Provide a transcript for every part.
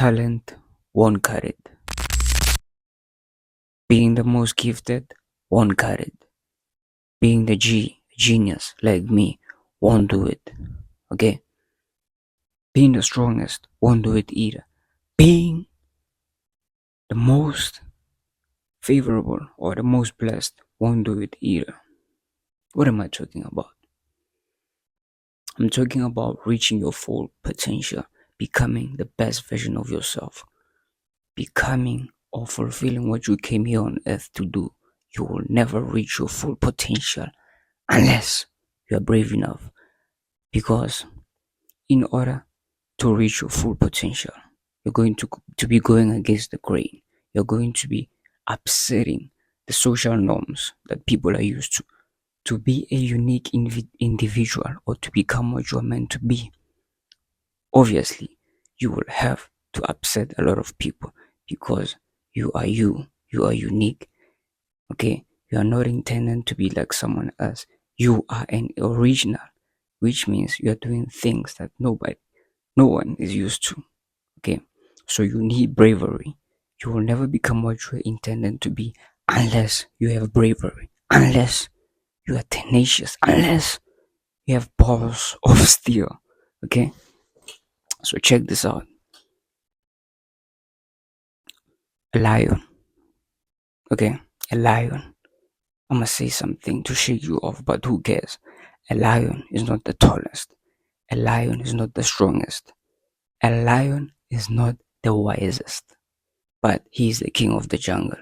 talent won't cut it. Being the most gifted won't cut it. Being the genius like me won't do it. Okay? Being the strongest won't do it either. Being the most favorable or the most blessed won't do it either. What am I talking about? I'm talking about reaching your full potential, becoming the best version of yourself, becoming or fulfilling what you came here on earth to do. You will never reach your full potential unless you are brave enough. Because in order to reach your full potential, you're going to be going against the grain. You're going to be upsetting the social norms that people are used to. To be a unique individual or to become what you are meant to be, obviously, you will have to upset a lot of people because you are you. You are unique. Okay? You are not intended to be like someone else. You are an original, which means you are doing things that no one is used to. Okay? So you need bravery. You will never become what you are intended to be unless you have bravery. Unless you are tenacious, unless you have balls of steel. Okay? So check this out. A lion. Okay? A lion. I'm gonna say something to shake you off, but who cares? A lion is not the tallest. A lion is not the strongest. A lion is not the wisest. But he is the king of the jungle.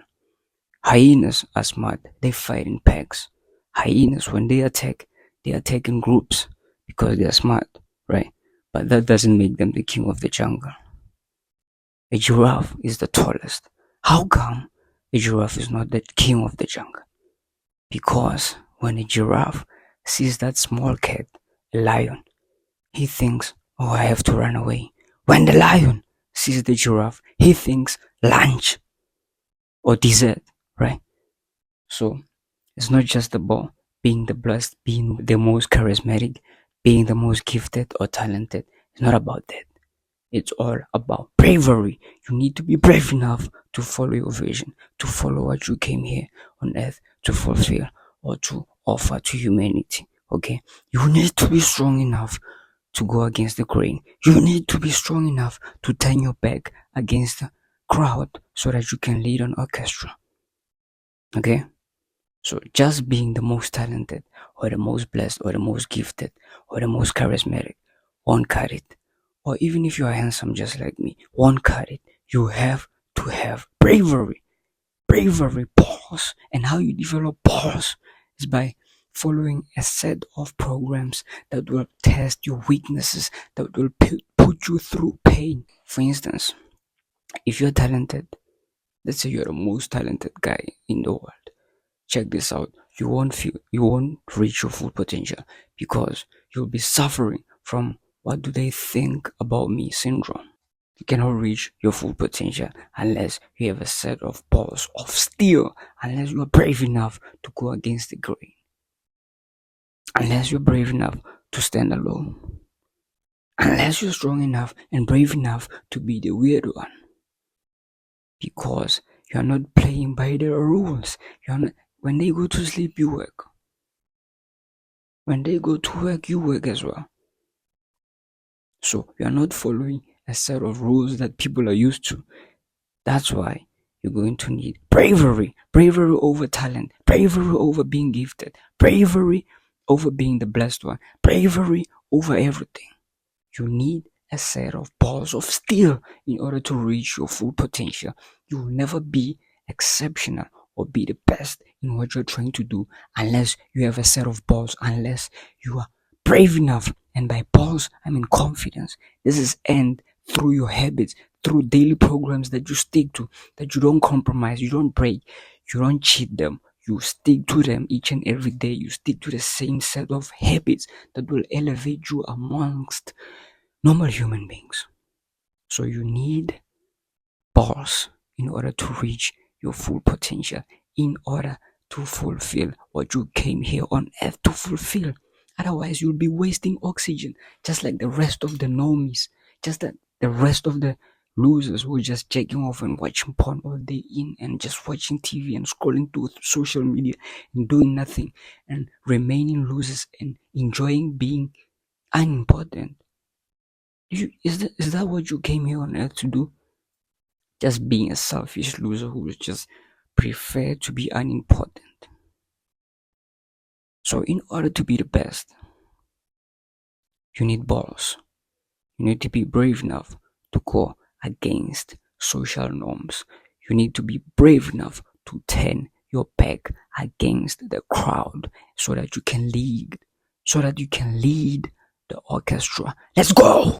Hyenas are smart. They fight in packs. Hyenas, when they attack in groups because they are smart, right? But that doesn't make them the king of the jungle. A giraffe is the tallest. How come a giraffe is not the king of the jungle? Because when a giraffe sees that small cat, a lion, he thinks, oh, I have to run away. When the lion sees the giraffe, he thinks lunch or dessert, right? So it's not just about being the blessed, being the most charismatic, being the most gifted or talented. It's not about that. It's all about bravery. You need to be brave enough to follow your vision, to follow what you came here on earth to fulfill or to offer to humanity. Okay? You need to be strong enough to go against the grain. You need to be strong enough to turn your back against the crowd so that you can lead an orchestra. Okay? So just being the most talented or the most blessed or the most gifted or the most charismatic won't cut it. Or even if you are handsome just like me, won't cut it. You have to have bravery. Bravery, pause. And how you develop pause is by following a set of programs that will test your weaknesses, that will put you through pain. For instance, if you're talented, let's say you're the most talented guy in the world. Check this out. You won't reach your full potential because you'll be suffering from what do they think about me syndrome. You cannot reach your full potential unless you have a set of balls of steel, unless you are brave enough to go against the grain, unless you're brave enough to stand alone, unless you're strong enough and brave enough to be the weird one. Because you are not playing by their rules. When they go to sleep, you work. When they go to work, you work as well. So you are not following a set of rules that people are used to. That's why you're going to need bravery. Bravery over talent. Bravery over being gifted. Bravery over being the blessed one. Bravery over everything. You need a set of balls of steel in order to reach your full potential. You will never be exceptional or be the best in what you're trying to do unless you have a set of balls, unless you are brave enough. And by balls, I mean confidence. This is earned through your habits, through daily programs that you stick to, that you don't compromise, you don't break, you don't cheat them. You stick to them each and every day. You stick to the same set of habits that will elevate you amongst normal human beings. So you need balls in order to reach your full potential, in order to fulfill what you came here on earth to fulfill. Otherwise, you'll be wasting oxygen, just like the rest of the normies, just like the rest of the Losers who are just checking off and watching porn all day in and just watching TV and scrolling through social media and doing nothing and remaining losers and enjoying being unimportant. Is that what you came here on earth to do? Just being a selfish loser who would just prefer to be unimportant. So in order to be the best, you need balls. You need to be brave enough to go against social norms. You need to be brave enough to turn your back against the crowd so that you can lead the orchestra. Let's go!